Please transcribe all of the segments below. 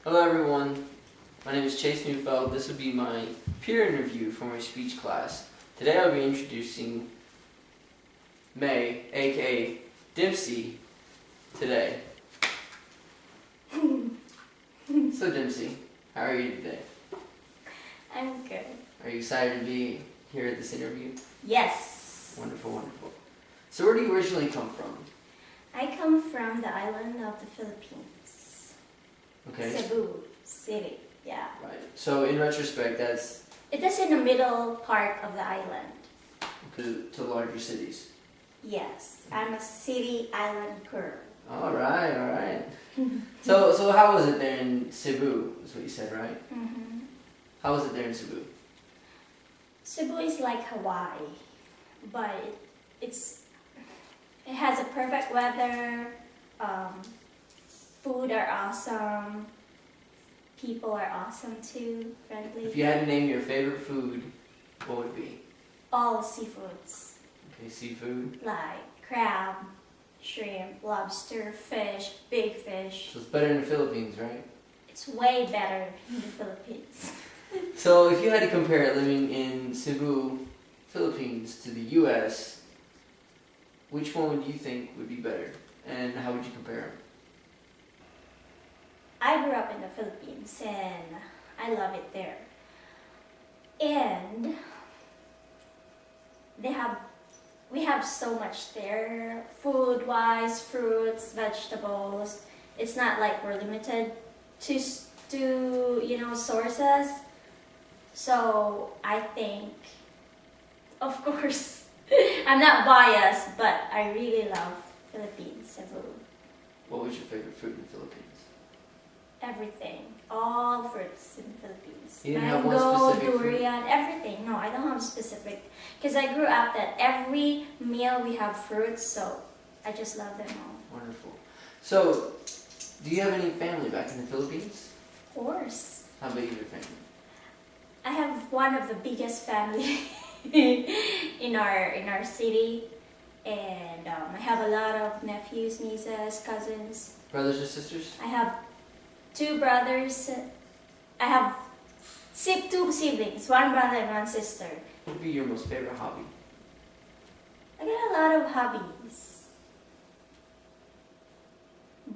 Hello everyone, my name is Chase Neufeld. This will be my peer interview for my speech class. Today I'll be introducing May, aka Dempsey, today. So Dempsey, how are you today? I'm good. Are you excited to be here at this interview? Yes. Wonderful, wonderful. So where do you originally come from? I come from the island of the Philippines. Okay. Cebu City, yeah. Right. So in retrospect, It is in the middle part of the island. to larger cities. Yes, I'm a city island girl. All right, all right. So how was it there in Cebu? Is what you said, right? Mm-hmm. How was it there in Cebu? Cebu is like Hawaii, but it has a perfect weather. Food are awesome. People are awesome too, friendly. If you had to name your favorite food, what would it be? All seafoods. Okay, seafood. Like crab, shrimp, lobster, fish, big fish. So it's better in the Philippines, right? It's way better in the Philippines. So if you had to compare living in Cebu, Philippines to the U.S., which one would you think would be better? And how would you compare them? I grew up in the Philippines and I love it there. And we have so much there, food-wise, fruits, vegetables. It's not like we're limited to sources. So I think, of course, I'm not biased, but I really love Philippines, Cebu. What was your favorite food in the Philippines? Everything, all fruits in the Philippines. You didn't have one Mango, specific fruit? durian, everything. No, I don't have specific. Because I grew up that every meal we have fruits, so I just love them all. Wonderful. So, do you have any family back in the Philippines? Of course. How big is your family? I have one of the biggest family in our city, and I have a lot of nephews, nieces, cousins. Brothers or sisters? I have 2 brothers. I have 2 siblings, 1 brother and 1 sister. What would be your most favorite hobby? I got a lot of hobbies,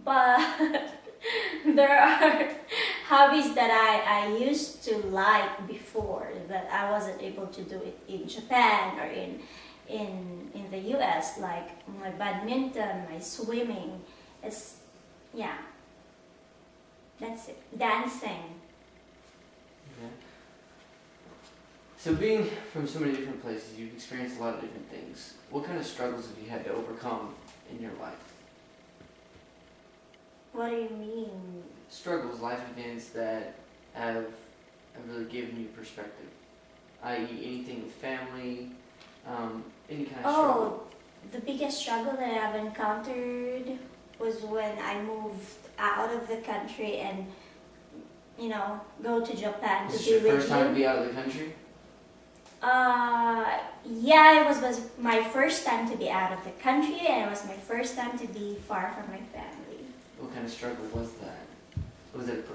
but there are hobbies that I used to like before that I wasn't able to do it in Japan or in the US, like my badminton, my swimming. That's it. Dancing. Okay. So being from so many different places, you've experienced a lot of different things. What kind of struggles have you had to overcome in your life? What do you mean? Struggles, life events that have really given you perspective, i.e. anything with family, any kind of struggle. The biggest struggle that I've encountered was when I moved out of the country and, go to Japan Is to this be your with first time to you. be out of the country? Yeah, it was my first time to be out of the country, and it was my first time to be far from my family. What kind of struggle was that? Was it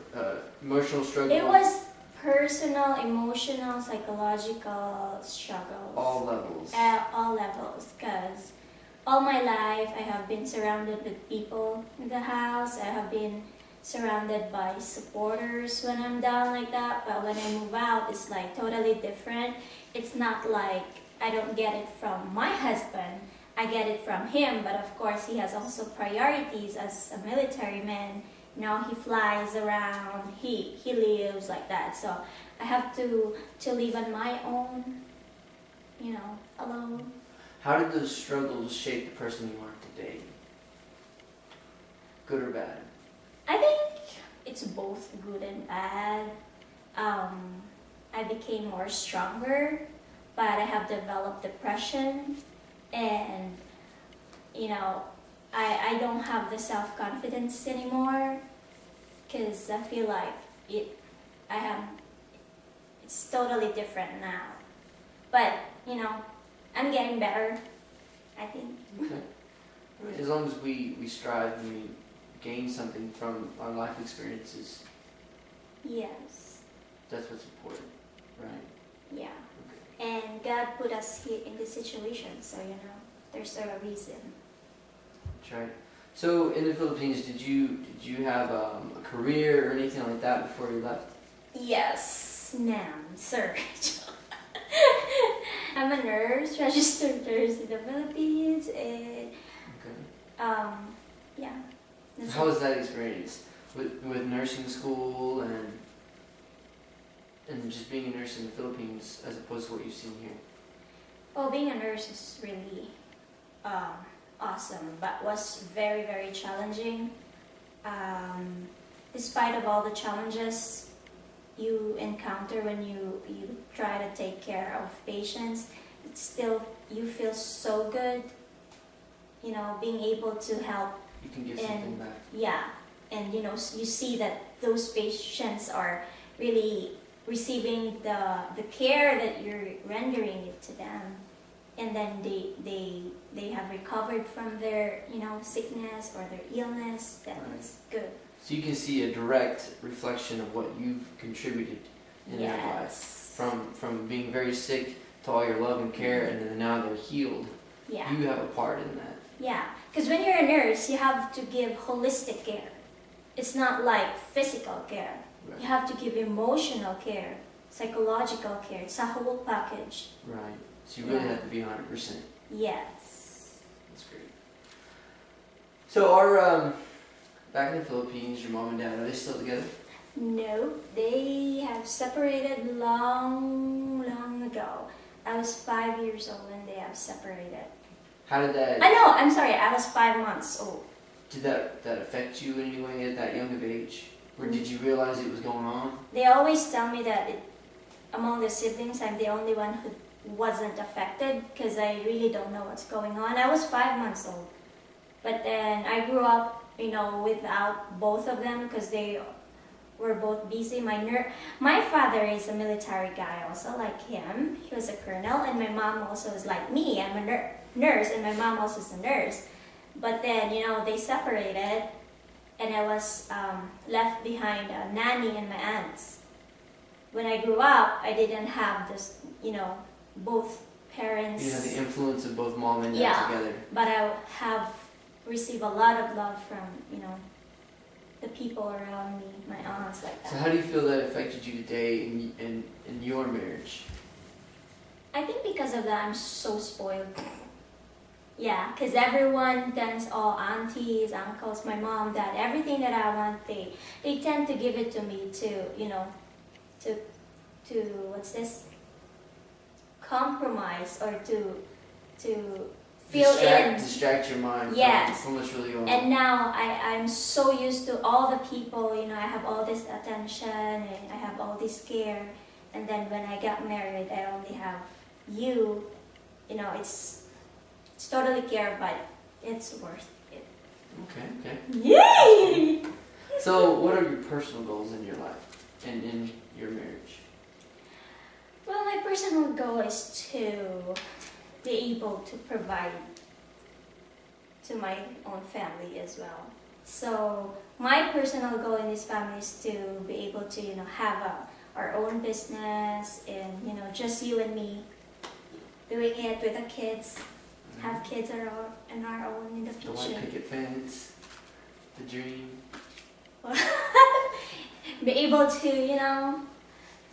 emotional struggle? It was personal, emotional, psychological struggles. All levels. All levels, because all my life I have been surrounded with people in the house. I have been surrounded by supporters when I'm down like that, but when I move out, it's like totally different. It's not like I don't get it from my husband. I get it from him, but of course he has also priorities as a military man. He flies around, he lives like that. So I have to live on my own, alone. How did those struggles shape the person you are today? Good or bad? I think it's both good and bad. I became more stronger, but I have developed depression, and I don't have the self-confidence anymore because I feel like it's totally different now. But I'm getting better, I think. Okay. As long as we strive and we gain something from our life experiences, Yes. That's what's important, right? Yeah. Okay. And God put us here in this situation, so there's a reason. That's right. So in the Philippines, did you have a career or anything like that before you left? Yes, ma'am, sir. I'm a nurse, registered nurse in the Philippines, and Okay. yeah. That's How it. was that experience with nursing school and just being a nurse in the Philippines as opposed to what you've seen here? Well, being a nurse is really awesome, but was very, very challenging. Despite of all the challenges you encounter when you try to take care of patients, it's still, you feel so good, being able to help. You can give something And back. yeah, and you see that those patients are really receiving the care that you're rendering it to them, and then they have recovered from their sickness or their illness. That's good. So you can see a direct reflection of what you've contributed in their life. Yes. From being very sick to all your love and care, and then now they're healed. Yeah. You have a part in that. Yeah, because when you're a nurse, you have to give holistic care. It's not like physical care. Right. You have to give emotional care, psychological care. It's a whole package. Right. So you really Yeah. have to be 100%. Yes. That's great. So our back in the Philippines, your mom and dad, are they still together? No, they have separated long, long ago. I was 5 years old when they have separated. How did that? I know, I'm sorry, I was 5 months old. Did that affect you in any way at that young of age? Or did you realize it was going on? They always tell me that among the siblings, I'm the only one who wasn't affected because I really don't know what's going on. I was 5 months old. But then I grew up, without both of them because they were both busy. My father is a military guy also, like him. He was a colonel, and my mom also is like me. I'm a nurse, and my mom also is a nurse. But then, they separated, and I was left behind a nanny and my aunts. When I grew up, I didn't have this, both parents. You had the influence of both mom and dad Yeah. together. But I have received a lot of love from, the people around me, my aunts, like So that. how do you feel that affected you today in your marriage? I think because of that, I'm so spoiled. Yeah, because everyone tends, all aunties, uncles, my mom, dad, everything that I want, they tend to give it to me to what's this? Compromise or to fill in. Distract your mind Yes. from what's really going on. And now I'm so used to all the people, I have all this attention and I have all this care. And then when I got married, I only have you. It's totally care, but it's worth it. Okay. Yay! So what are your personal goals in your life and in your marriage? Well, my personal goal is to be able to provide to my own family as well. So my personal goal in this family is to be able to, have our own business and, just you and me doing it with the kids, have kids on our own in the The white future. picket fence, the dream. Be able to,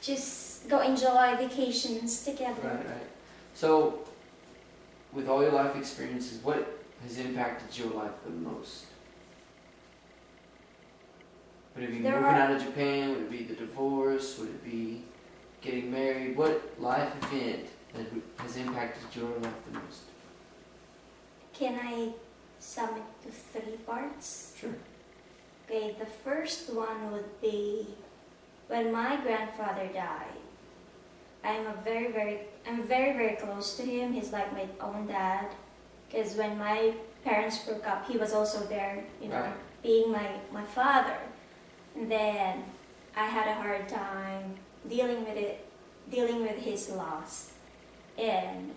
just go enjoy vacations together. Right. So with all your life experiences, what has impacted your life the most? Would it be There moving are- out of Japan? Would it be the divorce? Would it be getting married? What life event has impacted your life the most? Can I sum it to 3 parts? Sure. Okay, the first one would be when my grandfather died. I'm very, very close to him. He's like my own dad. Because when my parents broke up, he was also there, Right. being my father. And then I had a hard time dealing with his loss. And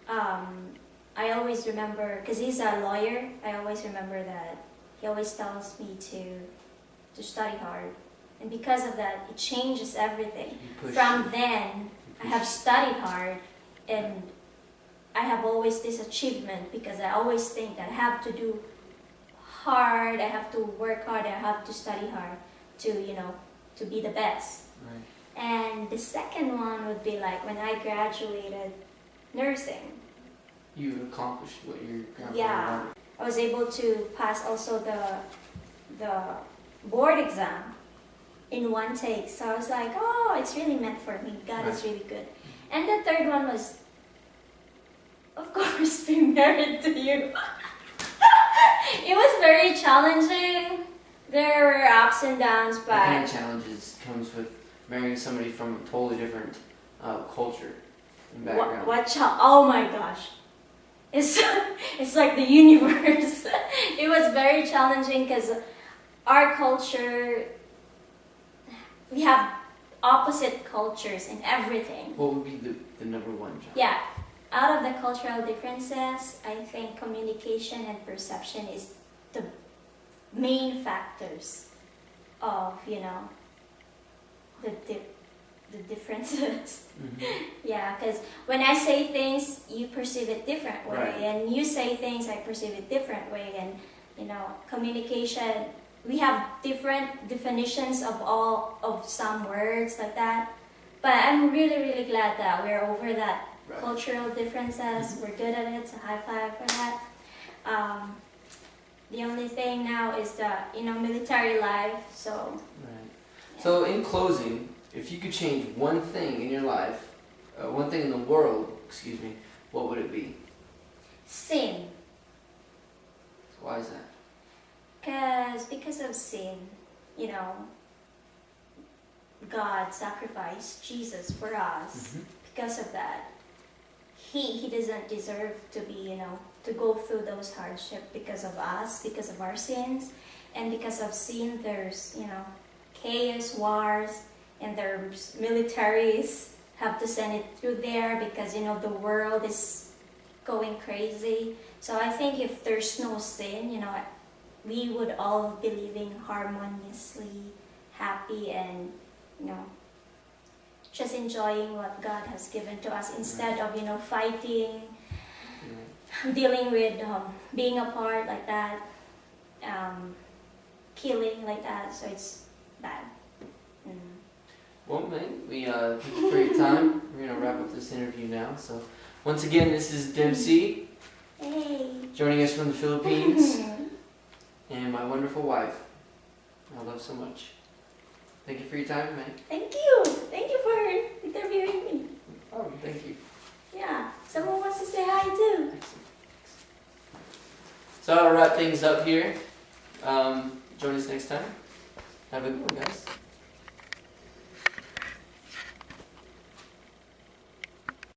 I always remember, because he's a lawyer, I always remember that he always tells me to study hard And because of that, it changes everything. You push From it. then, I have studied hard, and I have always this achievement because I always think that I have to do hard, I have to work hard, I have to study hard to, to be the best. Right. And the second one would be like when I graduated nursing. You accomplished what your grandfather Yeah. wanted. I was able to pass also the board exam in one take. So I was like, oh, it's really meant for me. God is really good. And the third one was, of course, being married to you. It was very challenging. There were ups and downs, What kind but of challenges comes with marrying somebody from a totally different culture and background? oh my gosh. It's like the universe. It was very challenging because our culture, we have opposite cultures in everything. What would be the number one challenge? Yeah, out of the cultural differences, I think communication and perception is the main factors of, the differences. Mm-hmm. Yeah, because when I say things, you perceive it different way, Right. and you say things, I perceive it different way, and communication. We have different definitions of some words like that, but I'm really really glad that we're over that Right. cultural differences. We're good at it, so high five for that. The only thing now is the military life. So Right. So in closing, if you could change one thing in your life, one thing in the world, what would it be? sin, Why is that? because of sin, God sacrificed Jesus for us. Mm-hmm. Because of that, he doesn't deserve to be, to go through those hardships because of us, because of our sins. And because of sin, there's, chaos, wars, and there's militaries have to send it through there because, the world is going crazy. So I think if there's no sin, we would all be living harmoniously, happy, and, just enjoying what God has given to us instead of, fighting, dealing with being apart like that, killing like that. So it's bad. Well, man, we thank you for your time. We're gonna wrap up this interview now. So, once again, this is Dempsey Hey. joining us from the Philippines, and my wonderful wife. I love so much. Thank you for your time, man. Thank you. Thank you for interviewing me. Oh, thank you. Yeah. Someone wants to say hi too. Excellent. So I'll wrap things up here. Join us next time. Have a good one, guys.